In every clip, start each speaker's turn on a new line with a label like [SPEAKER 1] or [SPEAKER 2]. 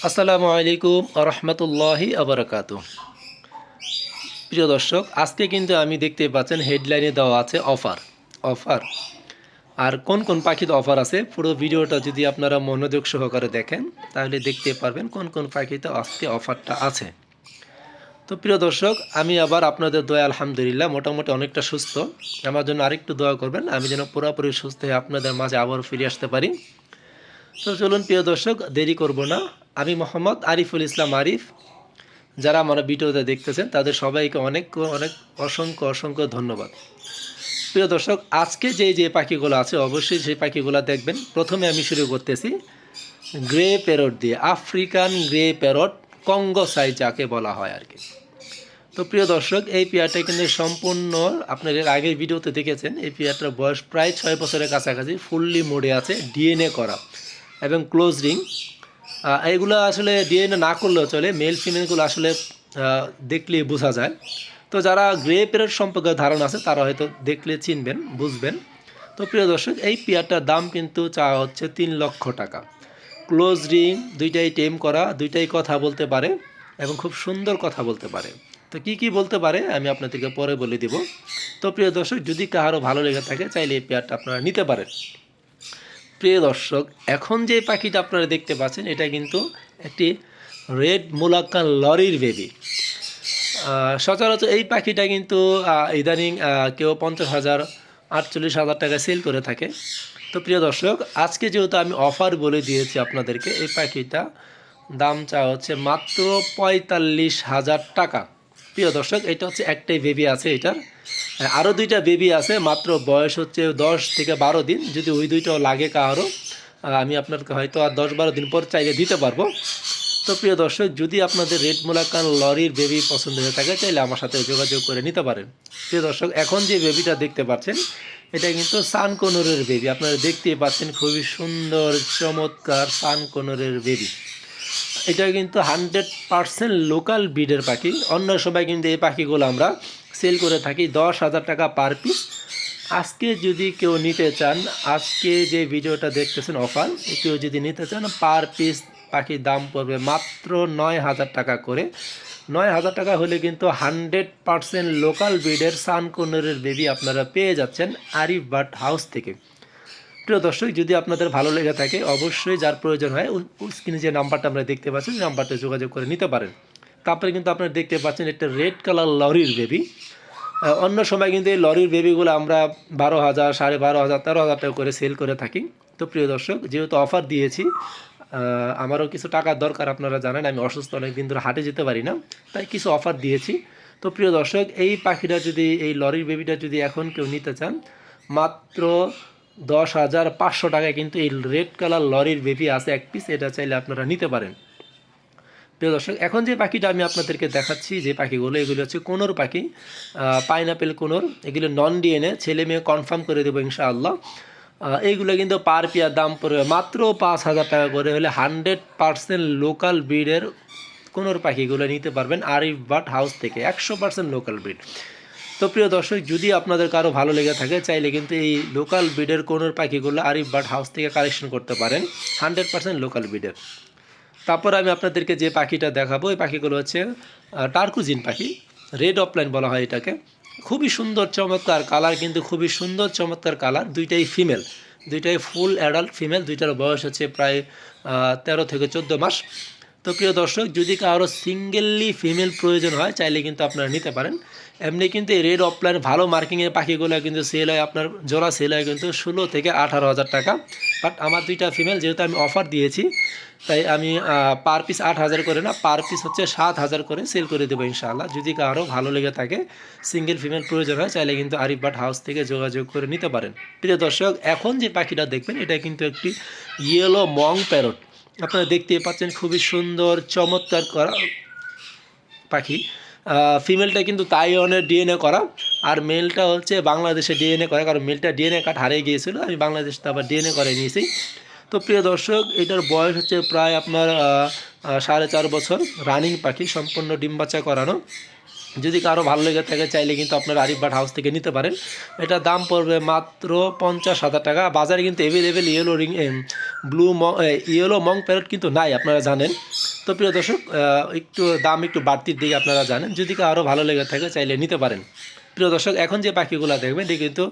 [SPEAKER 1] আসসালামু আলাইকুম রহমতুল্লাহি আবরাকাতু। প্রিয় দর্শক, আজকে কিন্তু আমি দেখতে পাচ্ছেন হেডলাইনে দেওয়া আছে অফার অফার আর কোন কোন পাখিতে অফার আছে। পুরো ভিডিওটা যদি আপনারা মনোযোগ সহকারে দেখেন তাহলে দেখতে পারবেন কোন কোন পাখিতে আজকে অফারটা আছে। তো প্রিয় দর্শক, আমি আবার আপনাদের দোয়া আলহামদুলিল্লাহ মোটামুটি অনেকটা সুস্থ। আমার জন্য আরেকটু দোয়া করবেন, আমি যেন পুরোপুরি সুস্থ হয়ে আপনাদের মাঝে আবার ফিরে আসতে পারি। তো চলুন প্রিয় দর্শক, দেরি করব না। আমি মোহাম্মদ আরিফুল ইসলাম আরিফ। যারা আমার ভিডিওতে দেখতেছেন তাদের সবাইকে অনেক অনেক অসংখ্য অসংখ্য ধন্যবাদ। প্রিয় দর্শক, আজকে যে পাখিগুলো আছে অবশ্যই সেই পাখিগুলো দেখবেন। প্রথমে আমি শুরু করতেছি গ্রে প্যারট দিয়ে, African grey parrot, Congo size যাকে বলা হয় আর কি। তো প্রিয় দর্শক, এই পেয়ারটা কিন্তু সম্পূর্ণ আপনার এর আগের ভিডিওতে দেখেছেন। এই পেয়ারটার বয়স প্রায় 6 বছরের কাছাকাছি, ফুললি মোডে আছে, ডিএনএ করা এবং ক্লোজ রিং। এইগুলো আসলে ডিএনএ না করলেও চলে, মেল ফিমেলগুলো আসলে দেখলেই বোঝা যায়। তো যারা গ্রে প্যারট সম্পর্কে ধারণা আছে তারা হয়তো দেখলে চিনবেন, বুঝবেন। তো প্রিয় দর্শক, এই পেয়ারটার দাম কিন্তু চাওয়া হচ্ছে 3 লক্ষ টাকা। ক্লোজ রিং, দুইটাই টেম করা, দুইটাই কথা বলতে পারে এবং খুব সুন্দর কথা বলতে পারে। তো কি বলতে পারে আমি আপনাদেরকে পরে বলে দিব। তো প্রিয় দর্শক, যদি কারো ভালো লেগে থাকে চাইলে এই পেয়ারটা আপনারা নিতে পারেন। প্রিয় দর্শক, এখন যে পাখিটা আপনারা দেখতে পাচ্ছেন এটা কিন্তু একটি রেড মুলাক্কান লরির বেবি। সচরাচর এই পাখিটা কিন্তু ইদানিং কেউ 50,000 48,000 টাকা সেল করে থাকে। তো প্রিয় দর্শক, আজকে যেহেতু আমি অফার বলে দিয়েছি আপনাদেরকে, এই পাখিটা দাম চাওয়া হচ্ছে মাত্র 45,000 টাকা। প্রিয় দর্শক, এটা হচ্ছে একটাই বেবি আছে এটার। আরও দুইটা বেবি আছে, মাত্র বয়স হচ্ছে 10 থেকে 12 দিন। যদি ওই দুইটাও লাগে কারো, আমি আপনাকে হয়তো আর 10-12 দিন পর চাইলে দিতে পারবো। তো প্রিয় দর্শক, যদি আপনাদের রেড মুলাক্কান লরির বেবি পছন্দ হয়ে থাকে চাইলে আমার সাথে যোগাযোগ করে নিতে পারেন। প্রিয় দর্শক, এখন যে বেবিটা দেখতে পাচ্ছেন এটা কিন্তু সানকোনরের বেবি। আপনারা দেখতেই পাচ্ছেন খুবই সুন্দর চমৎকার সানকোনরের বেবি। এটা কিন্তু 100% লোকাল ব্রিডের পাখি। অন্য সবাই কিন্তু এই পাখিগুলো আমরা সেল করে থাকি 10,000 টাকা পার পিস। আজকে যদি কেউ নিতে চান, আজকে যে ভিডিওটা দেখতেছেন অফার, কেউ যদি নিতে চান পার পিস পাখির দাম পড়বে মাত্র 9,000 টাকা করে। 9,000 টাকা হলে কিন্তু 100% লোকাল ব্রিডের সানকোনরের বেবি আপনারা পেয়ে যাচ্ছেন আরিফ বার্ড হাউস থেকে। প্রিয় দর্শক, যদি আপনাদের ভালো লেগে থাকে অবশ্যই যার প্রয়োজন হয় স্ক্রিনে যে নাম্বারটা আমরা দেখতে পাচ্ছেন নাম্বারটা যোগাযোগ করে নিতে পারেন। তারপরে কিন্তু আপনারা দেখতে পাচ্ছেন একটা রেড কালার লরির বেবি। অন্য সময় কিন্তু এই লরির বেবিগুলো আমরা 12,000, 12,500, 13,000 টাকা করে সেল করে থাকি। তো প্রিয় দর্শক, যেহেতু অফার দিয়েছি, আমারও কিছু টাকার দরকার। আপনারা জানেন আমি অসুস্থ, অনেক দিন ধরে হাটে যেতে পারি না, তাই কিছু অফার দিয়েছি। তো প্রিয় দর্শক, এই পাখিটা যদি, এই লরির বেবিটা যদি এখন কেউ নিতে চান মাত্র 10,500 টাকায় কিন্তু এই রেড কালার লরির বেবি আছে এক পিস। এটা চাইলে আপনারা নিতে পারেন। প্রিয় দর্শক, এখন যে পাখিটা আমি আপনাদেরকে দেখাচ্ছি, যে পাখিগুলো, এগুলো হচ্ছে কোনোর পাখি, পাইনাপেল কোনোর। এগুলো নন ডিএনএ, ছেলে মেয়ে কনফার্ম করে দেবো ইনশাআল্লাহ। এইগুলো কিন্তু পার পেয়ার দাম পড়বে মাত্র 5,000 টাকা করে। হলে 100% লোকাল ব্রিডের কোনোর পাখিগুলো নিতে পারবেন আরিফ বার্ড হাউস থেকে, 100% লোকাল ব্রিড। তো প্রিয় দর্শক, যদি আপনাদের কারো ভালো লেগে থাকে চাইলে কিন্তু এই লোকাল ব্রিডের কোনোর পাখিগুলো আরিফ বার্ড হাউস থেকে কালেকশন করতে পারেন, 100% লোকাল ব্রিডের। তারপর আমি আপনাদেরকে যে পাখিটা দেখাবো, এই পাখিগুলো হচ্ছে টার্কুজিন পাখি, রেড অফলাইন বলা হয় এটাকে। খুবই সুন্দর চমৎকার কালার, কিন্তু খুবই সুন্দর চমৎকার কালার। দুইটাই ফিমেল, দুইটাই ফুল অ্যাডাল্ট ফিমেল। দুইটার বয়স হচ্ছে প্রায় 13 থেকে 14 মাস। তো প্রিয় দর্শক, যদি কারো সিঙ্গেললি ফিমেল প্রয়োজন হয় চাইলে কিন্তু আপনারা নিতে পারেন। এমনি কিন্তু এই রেড অফলাইন ভালো মার্কিংয়ের পাখিগুলো কিন্তু সেল হয়, আপনার জোড়া সেল হয় কিন্তু 16 থেকে 18,000 টাকা। বাট আমার দুইটা ফিমেল, যেহেতু আমি অফার দিয়েছি তাই আমি পার পিস 8,000 করে না, পার পিস হচ্ছে 7,000 করে সেল করে দেবো ইনশাআল্লাহ। যদি কারো ভালো লেগে থাকে, সিঙ্গেল ফিমেল প্রয়োজন হয় চাইলে কিন্তু আরিফ বার্ড হাউস থেকে যোগাযোগ করে নিতে পারেন। প্রিয় দর্শক, এখন যে পাখিটা দেখবেন এটা কিন্তু একটি ইয়েলো মং প্যারট। আপনারা দেখতেই পাচ্ছেন খুবই সুন্দর চমৎকার করা পাখি। ফিমেলটা কিন্তু তাইওয়ানের ডিএনএ করা, আর মেলটা হচ্ছে বাংলাদেশে ডিএনএ করা, কারণ মেলটা ডিএনএ কার্ড হারিয়ে গিয়েছিলো, আমি বাংলাদেশে আবার ডিএনএ করে নিয়েছি। তো প্রিয় দর্শক, এটার বয়স হচ্ছে প্রায় আপনার 4.5 বছর, রানিং পাখি, সম্পূর্ণ ডিম বাচ্চা করানো। যদি কারো ভালো লেগে থাকে চাইলে কিন্তু আপনারা আরিফ বার্ড হাউস থেকে নিতে পারেন। এটা দাম পড়বে মাত্র 50,000 টাকা। বাজারে কিন্তু অ্যাভেলেবেল ইয়েলো মং প্যারট কিন্তু নাই, আপনারা জানেন। তো প্রিয় দর্শক একটু দাম একটু বাড়তির দিকে আপনারা জানেন, যদি আরও ভালো লেগে থাকে চাইলে নিতে পারেন। প্রিয় দর্শক এখন যে পাখিগুলো দেখবেন এটি কিন্তু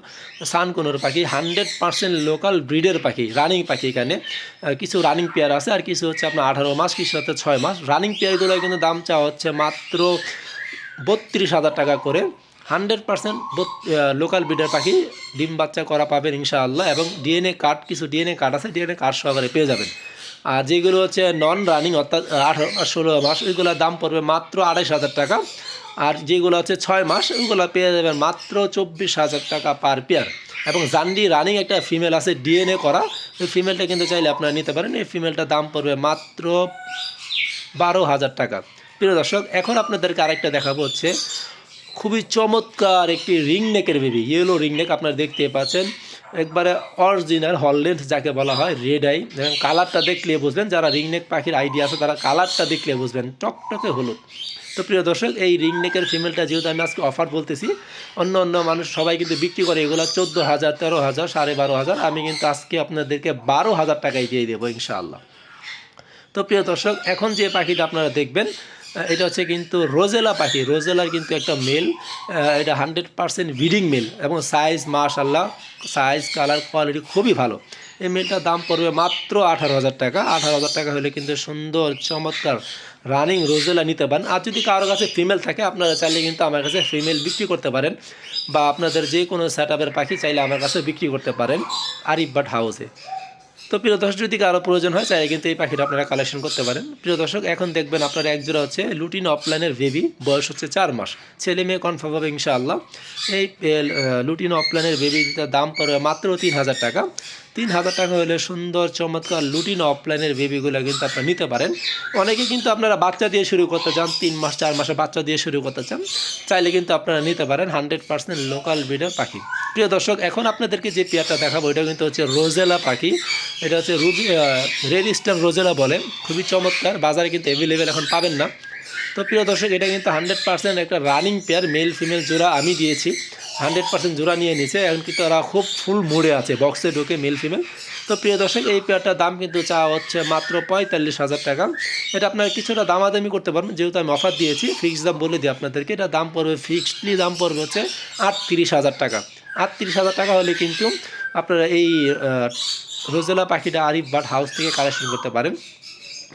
[SPEAKER 1] সানকোনোর পাখি, 100% লোকাল ব্রিডের পাখি, রানিং পাখি। এখানে কিছু রানিং পেয়ার আছে আর কিছু হচ্ছে আপনার 18 মাস, কিছু হচ্ছে 6 মাস। রানিং পেয়ারগুলো কিন্তু দাম চাওয়া হচ্ছে মাত্র 32,000 টাকা করে। 100% লোকাল ব্রিডের পাখি, ডিম বাচ্চা করা পাবেন ইনশাআল্লাহ, এবং ডিএনএ কার্ড, কিছু ডিএনএ কার্ড আছে, ডিএনএ কার্ড সহকারে পেয়ে যাবেন। আর যেগুলো হচ্ছে নন রানিং অর্থাৎ 18-16 মাস, ওইগুলোর দাম পড়বে মাত্র 28,000 টাকা। আর যেগুলো হচ্ছে 6 মাস ওইগুলো পেয়ে যাবেন মাত্র 24,000 টাকা পার পেয়ার। এবং জান্ডি রানিং একটা ফিমেল আছে ডিএনএ করা, ওই ফিমেলটা কিন্তু চাইলে আপনারা নিতে পারেন। এই ফিমেলটার দাম পড়বে মাত্র 12,000 টাকা। প্রিয় দর্শক এখন আপনাদেরকে আরেকটা দেখাবো, হচ্ছে খুবই চমৎকার একটি রিং নেকের বেবি, ইয়েলো রিং নেক। আপনারা দেখতে পাচ্ছেন একবারে অরিজিনাল হলল্যান্ড যাকে বলা হয়, রেড আই। এবং কালারটা দেখলে বুঝবেন, যারা রিং নেক পাখির আইডিয়া আছে তারা কালারটা দেখলে বুঝবেন, টকটকে হলুদ। তো প্রিয় দর্শক এই রিং নেকের ফিমেলটা যেহেতু আমি আজকে অফার বলতেছি, অন্য মানুষ সবাই কিন্তু বিক্রি করে এগুলো 14,000, 13,000, 12,500, আমি কিন্তু আজকে আপনাদেরকে 12,000 টাকায় দিয়ে দেবো ইনশাআল্লাহ। তো প্রিয় দর্শক এখন যে পাখিটা আপনারা দেখবেন এটা হচ্ছে কিন্তু রোজেলা পাখি। রোজেলার কিন্তু একটা মেল, এটা 100% ব্রিডিং মেল, এবং সাইজ মাশাআল্লাহ, সাইজ কালার কোয়ালিটি খুবই ভালো। এই মেলটার দাম পড়বে মাত্র 18,000 টাকা। 18,000 টাকা হলে কিন্তু সুন্দর চমৎকার রানিং রোজেলা নিতে পারেন। আর যদি কারোর কাছে ফিমেল থাকে আপনারা চাইলে কিন্তু আমার কাছে ফিমেল বিক্রি করতে পারেন, বা আপনাদের যে কোনো সেটআপের পাখি চাইলে আমার কাছে বিক্রি করতে পারেন আরিফ বার্ড হাউসে। তো প্রিয় দর্শক যদি কারো প্রয়োজন হয় চাইলে কিন্তু এই পাখিটা আপনারা কালেকশন করতে পারেন। প্রিয় দর্শক এখন দেখবেন আপনার এক জোড়া হচ্ছে লুটিন অফলাইনের বেবি, বয়স হচ্ছে 4 মাস, ছেলে মেয়ে কনফার্ম হবে ইনশাআল্লাহ। এই লুটিন অফলাইনের বেবিটার দাম পড়বে মাত্র 3,000 টাকা। 3,000 টাকা হলে সুন্দর চমৎকার লুটিন অফলাইনের বেবিগুলো কিন্তু আপনারা নিতে পারেন। অনেকে কিন্তু আপনারা বাচ্চা দিয়ে শুরু করতে চান, 3 মাস 4 মাসে বাচ্চা দিয়ে শুরু করতে চান, চাইলে কিন্তু আপনারা নিতে পারেন। 100% লোকাল ব্রিডের পাখি। প্রিয় দর্শক এখন আপনাদেরকে যে পেয়ারটা দেখাবো এটা কিন্তু হচ্ছে রোজেলা পাখি। এটা হচ্ছে রেড স্টার রোজেলা বলে, খুবই চমৎকার, বাজারে কিন্তু অ্যাভেলেবেল এখন পাবেন না। তো প্রিয় দর্শক এটা কিন্তু 100% একটা রানিং পেয়ার, মেল ফিমেল জোড়া আমি দিয়েছি, 100% জোড়া নিয়ে নিছে। এখন কিন্তু তারা খুব ফুল মোড়ে আছে, বক্সে ঢুকে মেল ফিমেল। তো প্রিয় দর্শক এই পেয়ারটার দাম কিন্তু চাওয়া হচ্ছে মাত্র 45,000 টাকা। এটা আপনারা কিছুটা দামাদামি করতে পারবেন, যেহেতু আমি অফার দিয়েছি। ফিক্সড দাম বলে দিই আপনাদেরকে, এটা দাম পড়বে, ফিক্সডলি দাম পড়বে হচ্ছে 38,000 টাকা। 38,000 টাকা হলে কিন্তু আপনারা এই রোজেলা পাখিটা আরিফ বার্ড হাউস থেকে কালেকশন করতে পারেন।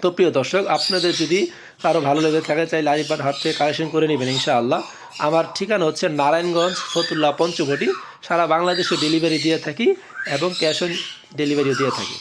[SPEAKER 1] তো প্রিয় দর্শক আপনাদের যদি কারো ভালো লেগে থাকে চাইলে আরিফ বার্ড হাউস থেকে কালেকশন করে নেবেন ইনশাআল্লাহ। আমার ঠিকানা হচ্ছে নারায়ণগঞ্জ, ফতুল্লা, পঞ্চবটি। সারা বাংলাদেশে ডেলিভারি দিয়ে থাকি এবং ক্যাশ অন ডেলিভারিও দিয়ে থাকি।